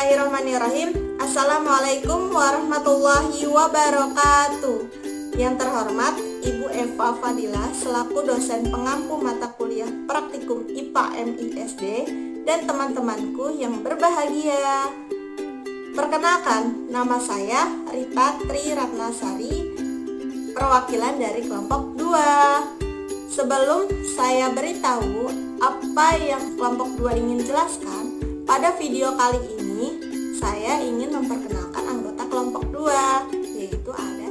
Bismillahirrahmanirrahim. Assalamualaikum warahmatullahi wabarakatuh. Yang terhormat Ibu Eva Fadilah selaku dosen pengampu mata kuliah praktikum IPA MISD dan teman-temanku yang berbahagia. Perkenalkan, nama saya Rita Tri Ratnasari, perwakilan dari kelompok 2. Sebelum saya beritahu apa yang kelompok 2 ingin jelaskan, pada video kali ini saya ingin memperkenalkan anggota kelompok 2, yaitu ada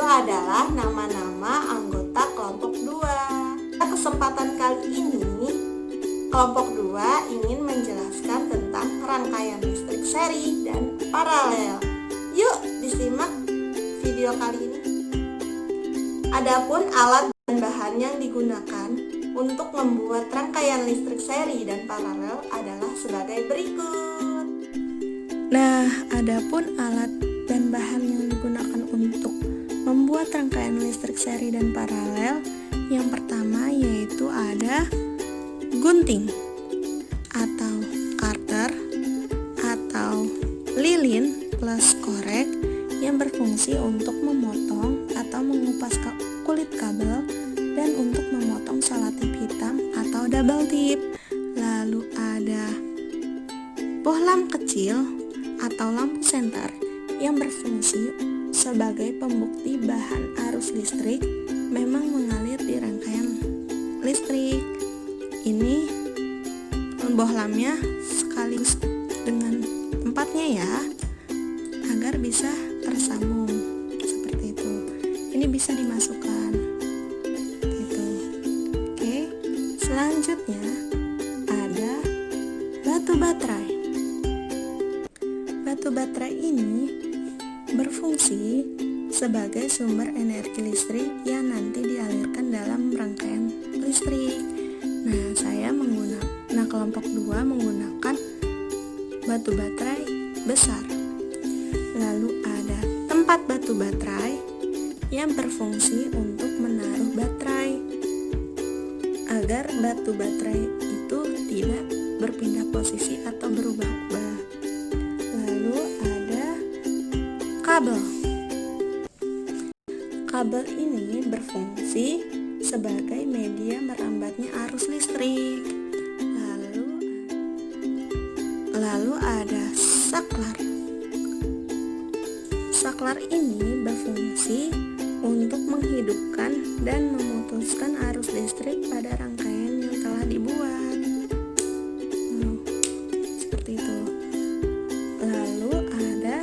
adalah nama-nama anggota kelompok 2. Pada kesempatan kali ini, kelompok 2 ingin menjelaskan tentang rangkaian listrik seri dan paralel. Yuk disimak video kali ini. Adapun alat dan bahan yang digunakan untuk membuat rangkaian listrik seri dan paralel adalah sebagai berikut. Nah, adapun alat dan bahan yang digunakan untuk membuat rangkaian listrik seri dan paralel, yang pertama yaitu ada gunting atau karter atau lilin plus korek yang berfungsi untuk memotong atau mengupas kulit kabel dan untuk memotong selatip hitam atau double tip. Lalu ada bohlam kecil atau lampu senter yang berfungsi sebagai pembukti bahan arus listrik memang mengalir di rangkaian listrik. Ini bohlamnya sekaligus dengan tempatnya ya, agar bisa tersambung seperti itu. Ini bisa dimasukkan gitu. Oke, selanjutnya ada batu baterai. Batu baterai ini berfungsi sebagai sumber energi listrik yang nanti dialirkan dalam rangkaian listrik. Kelompok 2 menggunakan batu baterai besar. Lalu ada tempat batu baterai yang berfungsi untuk menaruh baterai agar batu baterai itu tidak berpindah posisi atau berubah-ubah. Lalu ada kabel. Kabel ini berfungsi sebagai media merambatnya arus listrik. Lalu ada saklar. Saklar ini berfungsi untuk menghidupkan dan memutuskan arus listrik pada rangkaian yang telah dibuat. Seperti itu. Lalu ada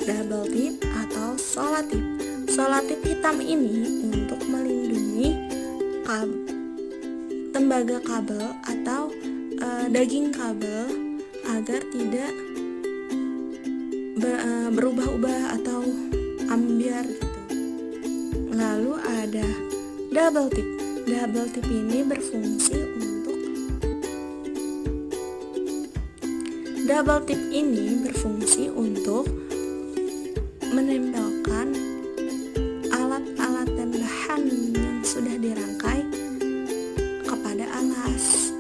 double tip atau solatip. Solatip hitam ini untuk melindungi tembaga kabel atau daging kabel agar tidak berubah-ubah atau ambiar gitu. Lalu ada double tip. Double tip ini berfungsi untuk menempelkan alat-alat dan bahan yang sudah dirangkai kepada alas.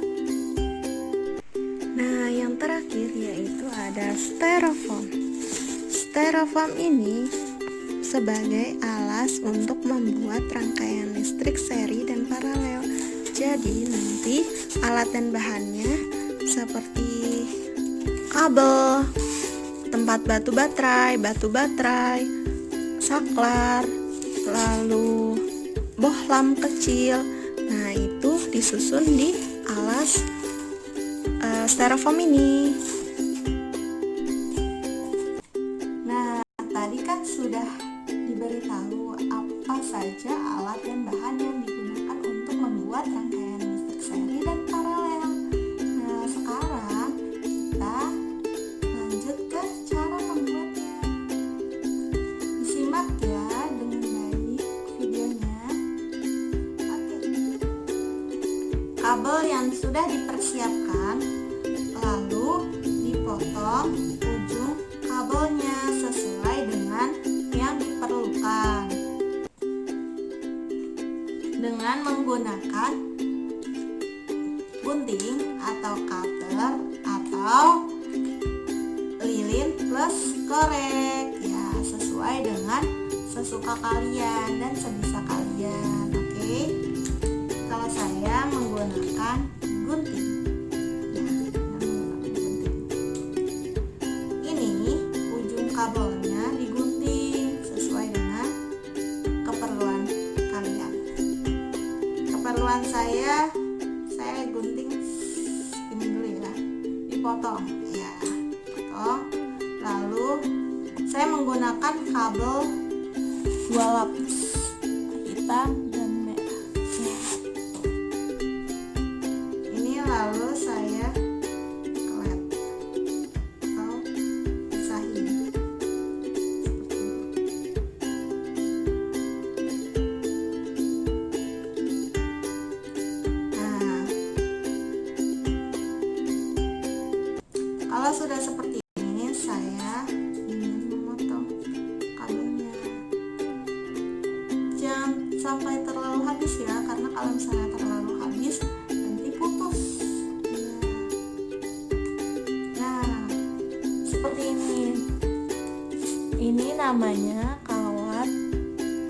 Nah, yang terakhir yaitu ada styrofoam. Styrofoam ini sebagai alas untuk membuat rangkaian listrik seri dan paralel. Jadi nanti alat dan bahannya seperti kabel, tempat batu baterai, saklar, lalu bohlam kecil. Nah, itu disusun di alas styrofoam ini. Nah, tadi kan sudah diberitahu apa saja alat dan bahan yang digunakan untuk membuat rangkaian listrik seri dan paralel. Nah, sekarang kita lanjut ke cara membuatnya. Disimak ya dengan kabel yang sudah dipersiapkan, lalu dipotong ujung kabelnya sesuai dengan yang diperlukan dengan menggunakan gunting atau cutter atau lilin plus korek ya, sesuai dengan sesuka kalian dan sebisa kalian. Oke, kalau saya menggunakan gunting ya, ini ujung kabelnya digunting sesuai dengan keperluan kalian. Keperluan saya gunting ini dulu ya, dipotong ya, potong. Lalu saya menggunakan kabel 2 lapis, hitam dan merah ya. Ini lalu saya kelet atau pisahin Kalau sudah seperti ini, saya ingin memotong kabelnya. Jangan sampai terlalu habis ya, karena kalau misalnya terlalu habis nanti putus. Nah, seperti ini. Ini namanya kawat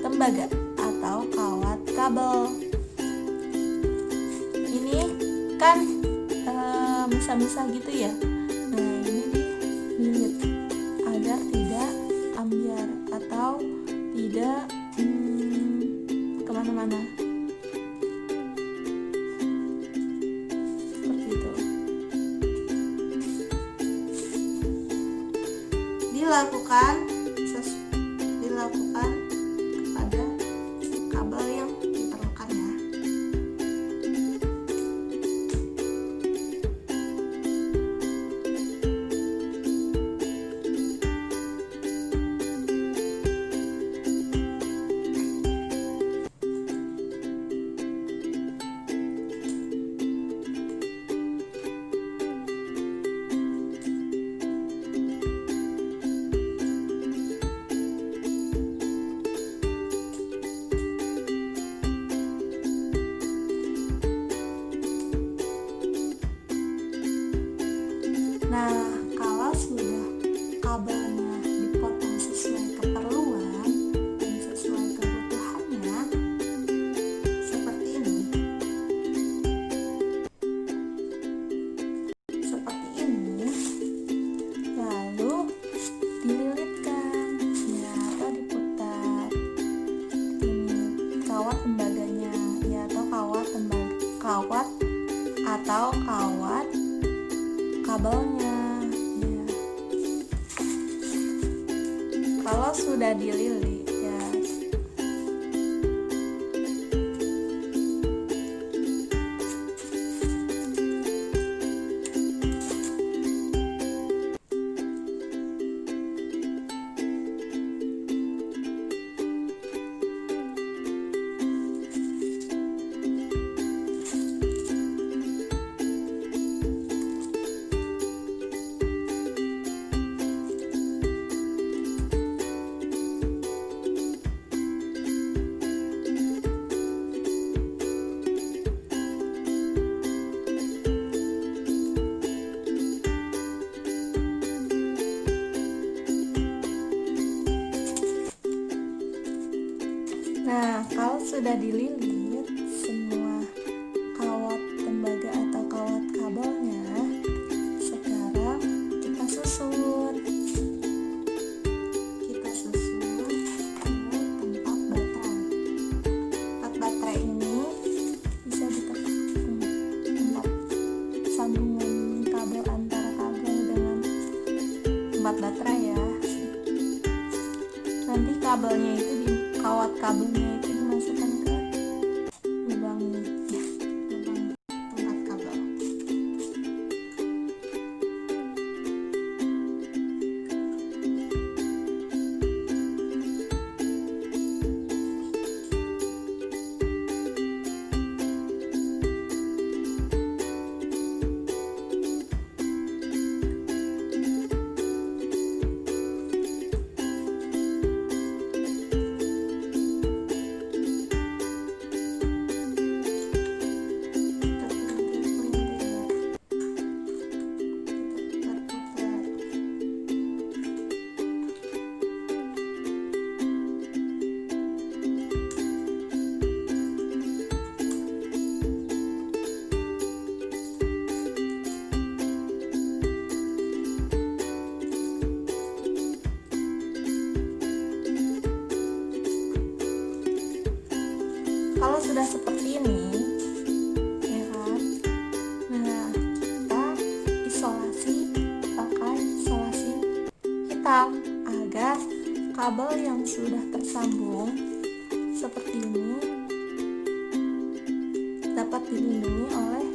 tembaga atau kawat kabel. Ini kan misah-misah gitu ya. Nah, ini dililit agar tidak ambiar atau tidak kemana-mana seperti itu. Dilakukan kepada kabel yang diperlukan ya. Nah, kalau sudah kabelnya dipotong sesuai keperluan dan sesuai kebutuhannya seperti ini. Lalu dililitkan ya, atau diputar ini kawat tembaganya ya, atau kawat kabelnya ya. Kalau sudah dililit ya, nah kalau sudah dililit semua kawat tembaga atau kawat kabelnya, sekarang kita susun ke tempat baterai ini bisa ditepung tempat sambungan kabel antara kabel dengan tempat baterai ya. Nanti kabelnya itu kawat kabelnya itu dimasukkan ke lubang ini ya, lubang tempat kabel. kabel yang sudah tersambung seperti ini dapat dilindungi oleh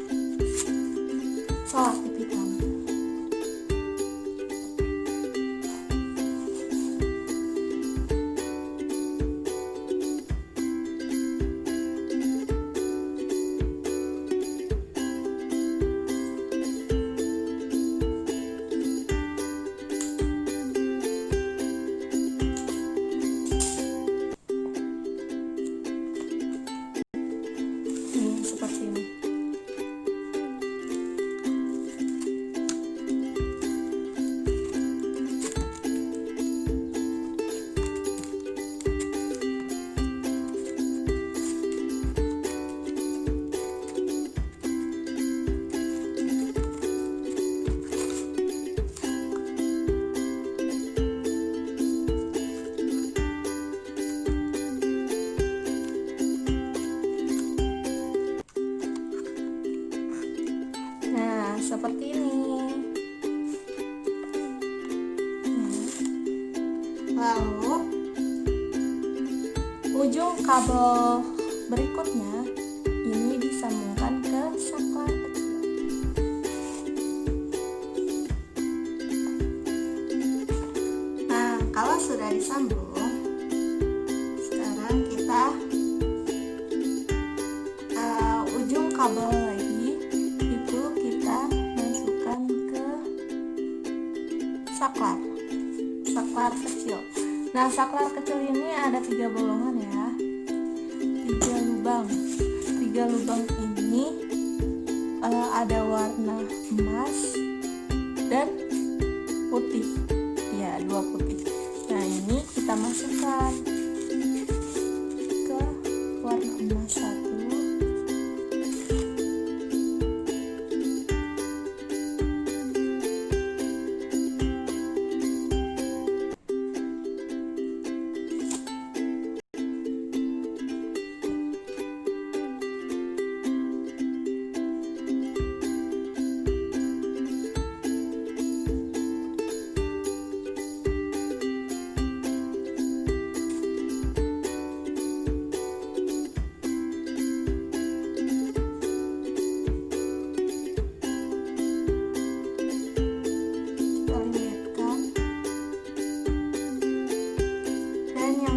selotip hitam. Seperti ini. Seperti ini. Lalu Ujung kabel berikutnya ini disambungkan ke saklar kecil. Nah, kalau sudah disambung, sekarang kita Ujung kabel lagi itu kita masukkan ke saklar kecil. Nah, saklar kecil ini ada 3 bolongan ya, 3 lubang. 3 lubang ini ada warna emas dan putih. Ya, 2 putih. Nah, ini kita masukkan ke warna emas 1.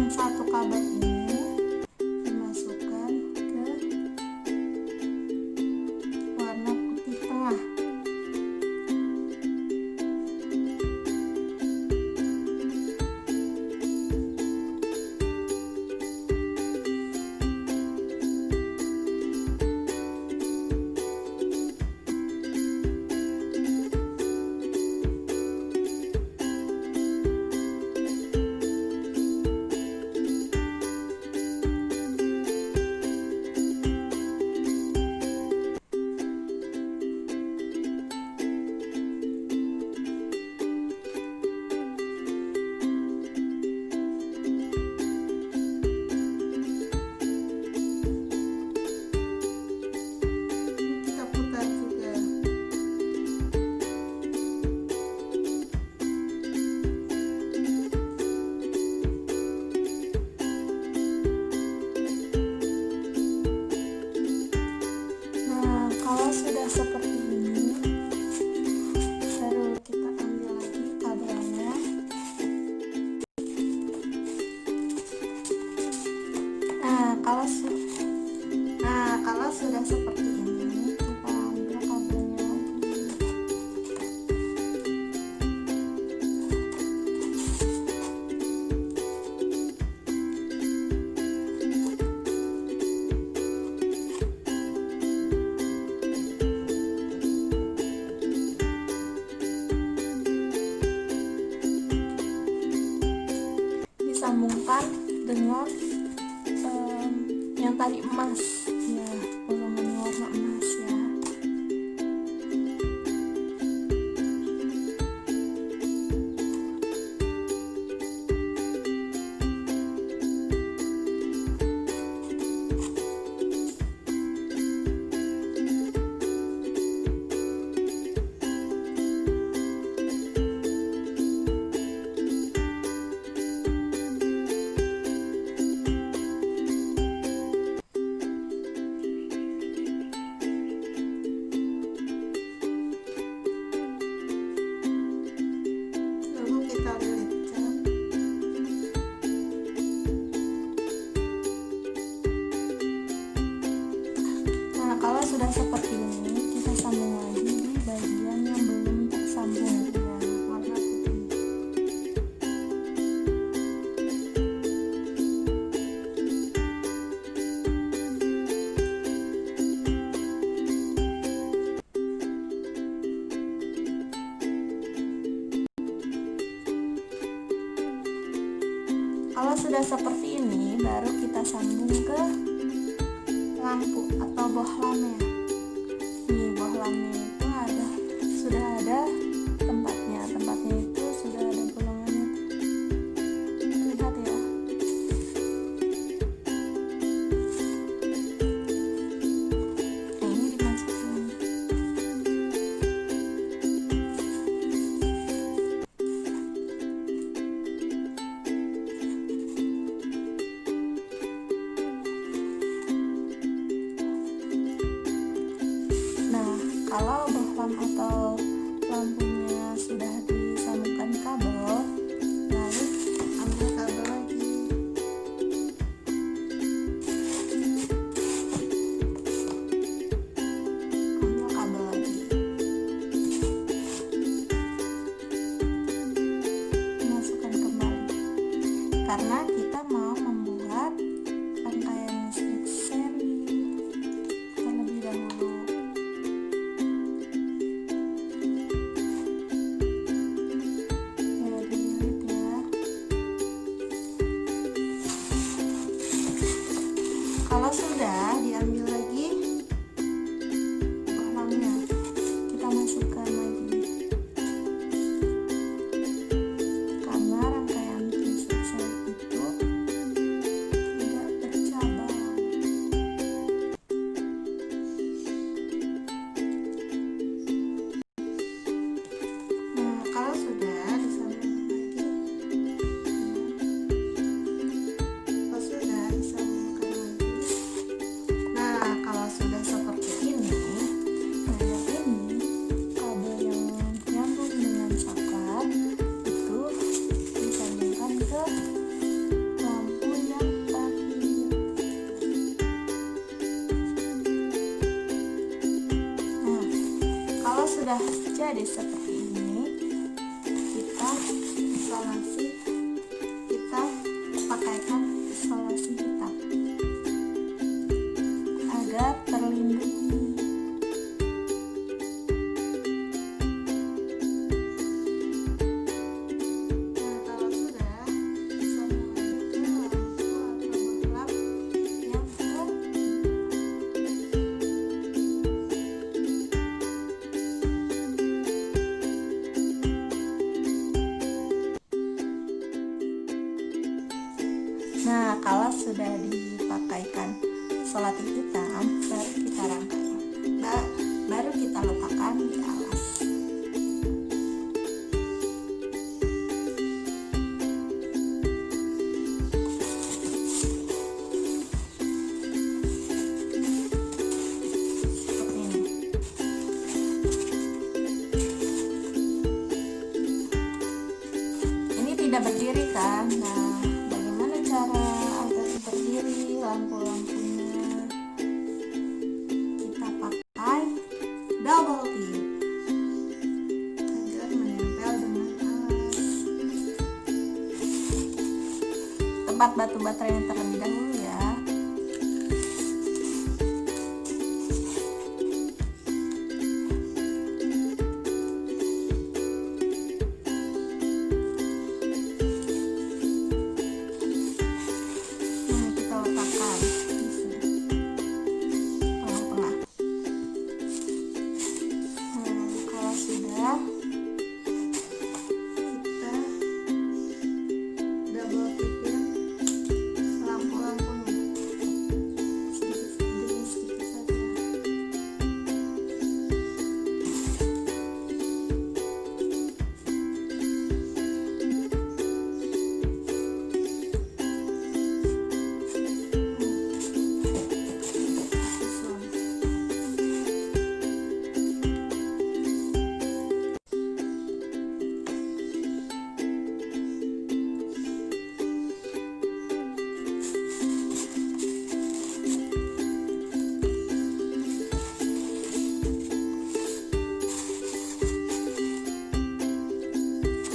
Satu kabel ini dimasukkan ke warna putih tengah. Sudah seperti ini, baru kita ambil lagi kabelnya. Kalau sudah seperti ini, Kita ambil kabelnya lagi. sudah seperti ini, baru kita sambung ke lampu atau bohlamnya. Nih, bohlamnya itu sudah ada tempatnya itu sudah ada bolongannya. Lihat ya. Nah, ini dimasukin. Nah, kalau bohlam atau lampunya sudah disambungkan kabel, lalu ambil kabel lagi. Masukkan kembali. Karena kita mau membuat rangkaian listrik seri terlebih dahulu. Kalau sudah, diambil lagi bohlamnya, kita masukkan lagi. Karena rangkaian listrik seri itu tidak bercabang. Nah, kalau sudah disambung lagi. Kalau sudah disambungkan lagi. Nah, kalau sudah seperti ini, kayak ini, kabel yang nyambung dengan saklar itu disambungkan ke lampu yang terakhir. Nah, kalau sudah jadi seperti ini, kita pakaikan isolasi hitam agar terlindungi. Nah, kalau sudah, sambung lagi ke lampu atau bohlam yang Nah, kalau sudah dipakaikan isolasi hitam, baru kita rangkai. Baru kita letakkan di alas. Seperti ini. Ini tidak berdiri kan? Nah, bagaimana cara agar berdiri lampu-lampunya? Kita pakai double tip agar menempel dengan alas. Tempat batu baterainya terlebih dahulu ya. Nah, kita letakkan di sini, tengah-tengah. Nah, kalau sudah, kita double tipin lampu-lampunya sedikit saja.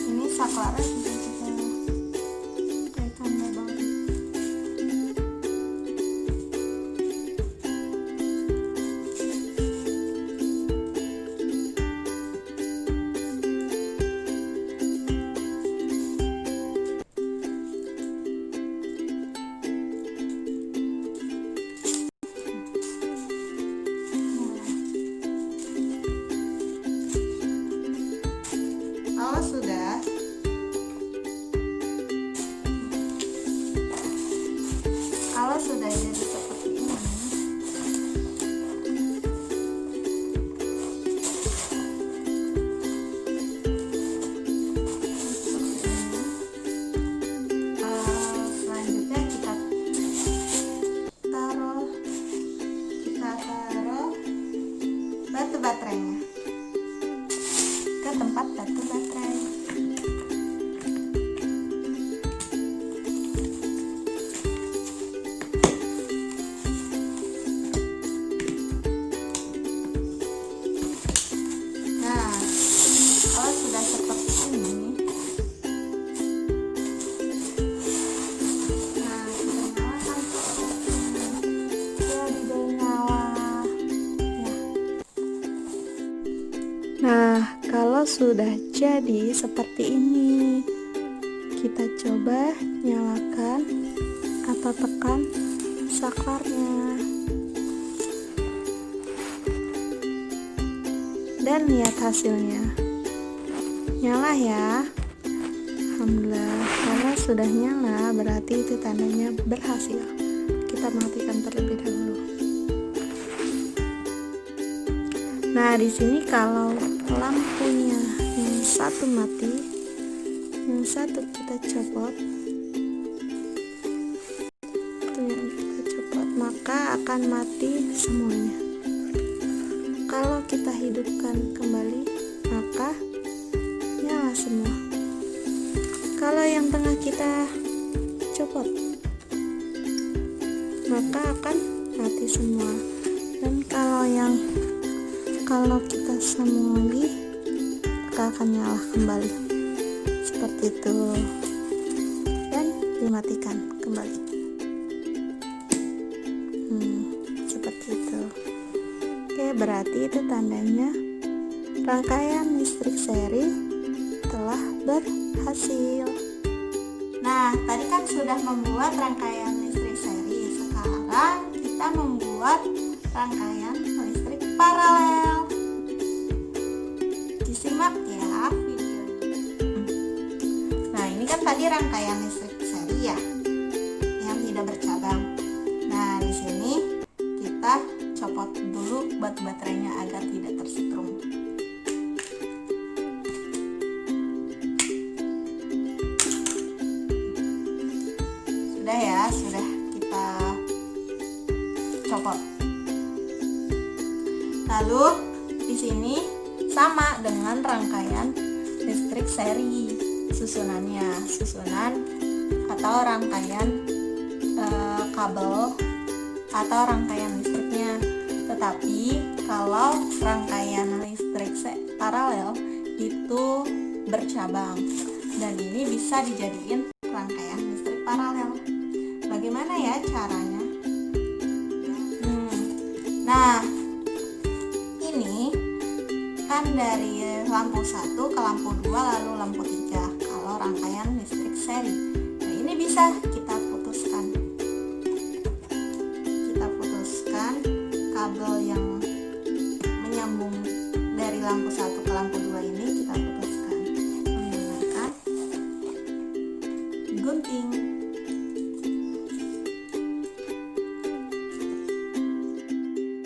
Ini saklarnya juga kita kaitkan double tip. Nah, kalau sudah jadi seperti ini, kita coba nyalakan atau tekan saklarnya dan lihat hasilnya. Nyala ya. Alhamdulillah, karena sudah nyala berarti itu tandanya berhasil. Kita matikan terlebih dahulu. Nah, di sini kalau lampunya yang satu mati, yang satu kita copot, maka akan mati semuanya. Kalau kita hidupkan kembali, maka nyala semua. Kalau yang tengah kita copot, maka akan mati semua. Dan kalau kita sambung lagi, maka akan nyala kembali seperti itu dan dimatikan kembali. Seperti itu. Oke, berarti itu tandanya rangkaian listrik seri telah berhasil. Nah, tadi kan sudah membuat rangkaian listrik seri. Sekarang kita membuat rangkaian listrik paralel. Disimak ya videonya. Nah, ini kan tadi rangkaian listrik seri ya, yang tidak bercabang. Nah, di sini kita copot dulu batu baterainya agar tidak tersetrum. Sudah ya, sudah kita copot. Lalu di sini sama dengan rangkaian listrik seri, susunan atau rangkaian kabel atau rangkaian listriknya. Tetapi kalau rangkaian listrik paralel itu bercabang, dan ini bisa dijadiin rangkaian listrik paralel. Bagaimana ya caranya? Nah, ini kan dari lampu 1 ke lampu 2 lalu lampu 3 kalau rangkaian listrik seri. Nah, ini bisa kita putuskan kabel yang menyambung dari lampu 1 ke lampu 2 ini, kita putuskan menggunakan gunting.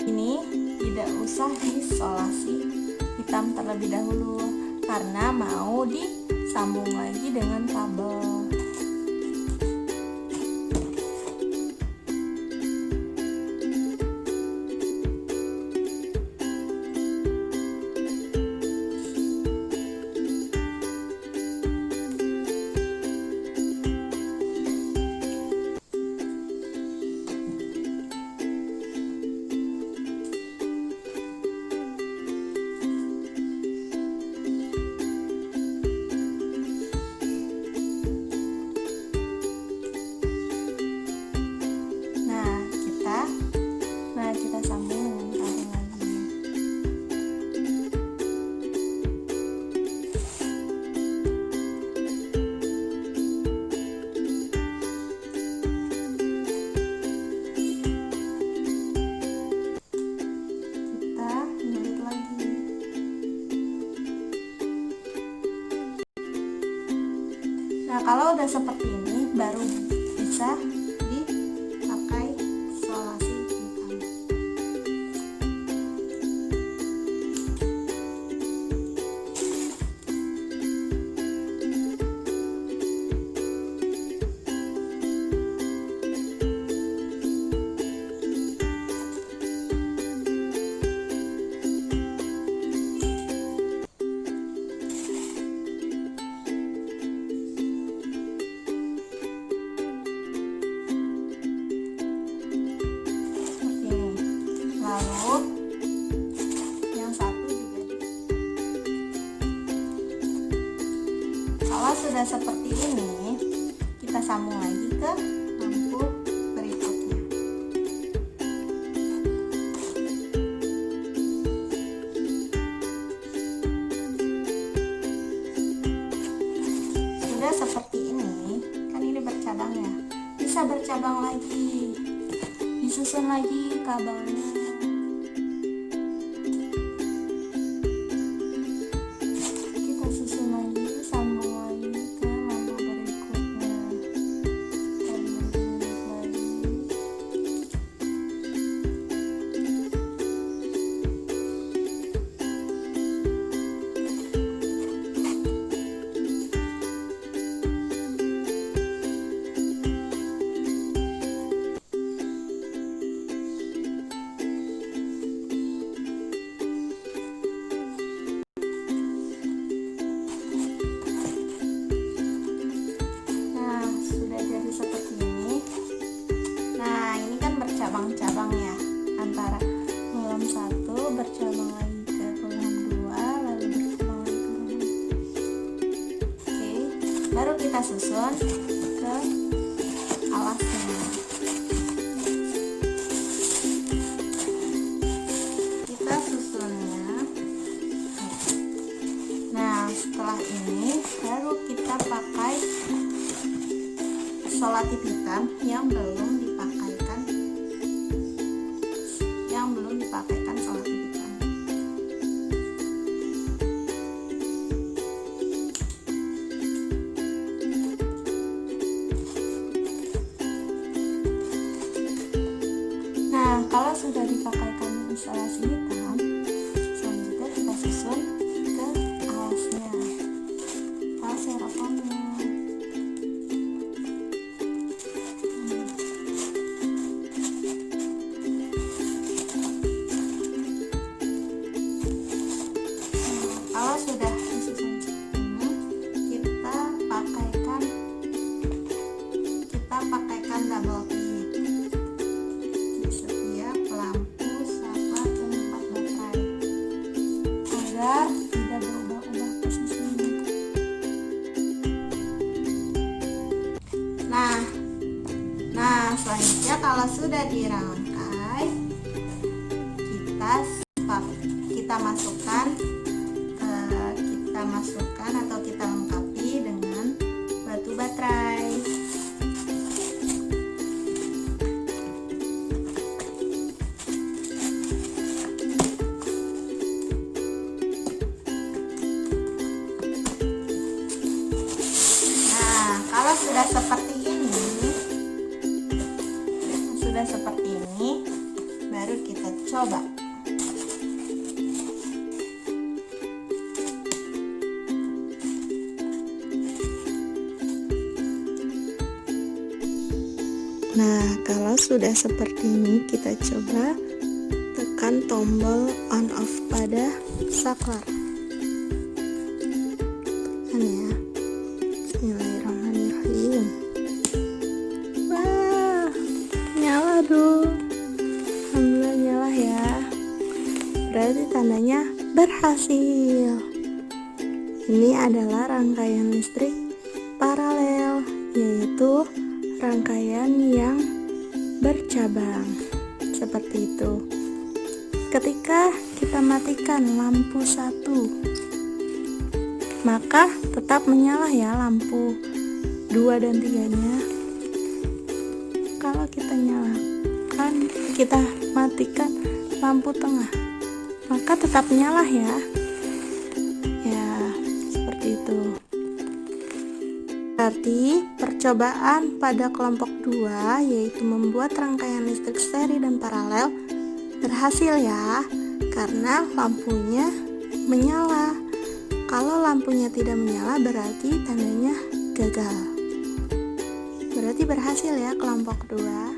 Ini tidak usah disolasi hitam terlebih dahulu karena mau disambung lagi dengan kabel. Kita sambung dengan kabel lagi. Kita nyelip lagi. Nah, kalau udah seperti ini baru bisa dipakai solasi hitam. Kalau sudah seperti ini, kita sambung lagi ke lampu berikutnya. sudah seperti ini, kan ini bercabang ya, bisa bercabang lagi, disusun lagi kabelnya. Kita susun lagi, sambung lagi ke lampu berikutnya. Dan berikut lagi. Cabang-cabang ya, antara kolom 1 bercabang lagi ke kolom 2, lalu bercabang lagi ke kolom 2. Oke, baru kita susun ke alasnya. Kita susunnya. Nah, setelah ini baru kita pakai selotip hitam yang belum dipakaikan selotip hitam. Nah, kalau sudah dipakaikan instalasi hitam, selanjutnya kita susun ke alasnya, alas serofoamnya. Kalau sudah disusun seperti ini, kita pakaikan double tip di setiap lampu sama tempat baterai agar tidak berubah-ubah posisinya. Nah, selanjutnya kalau sudah dirangkai, kita masukkan atau kita lengkapi dengan batu baterai. Nah, kalau sudah seperti ini, baru kita coba. Nah, kalau sudah seperti ini, kita coba tekan tombol on off pada saklar. Tekan ya. Bismillahirrahmanirrahim. Wah, nyala dong. Alhamdulillah nyala ya. Berarti tandanya berhasil. Ini adalah rangkaian listrik paralel, yaitu rangkaian yang bercabang seperti itu. Ketika kita matikan lampu 1, maka tetap menyala ya lampu 2 dan 3-nya. Kalau kita matikan lampu tengah, maka tetap nyala ya. Ya, seperti itu. Berarti percobaan pada kelompok 2, yaitu membuat rangkaian listrik seri dan paralel, berhasil ya, karena lampunya menyala. Kalau lampunya tidak menyala, berarti tandanya gagal. Berarti berhasil ya kelompok 2.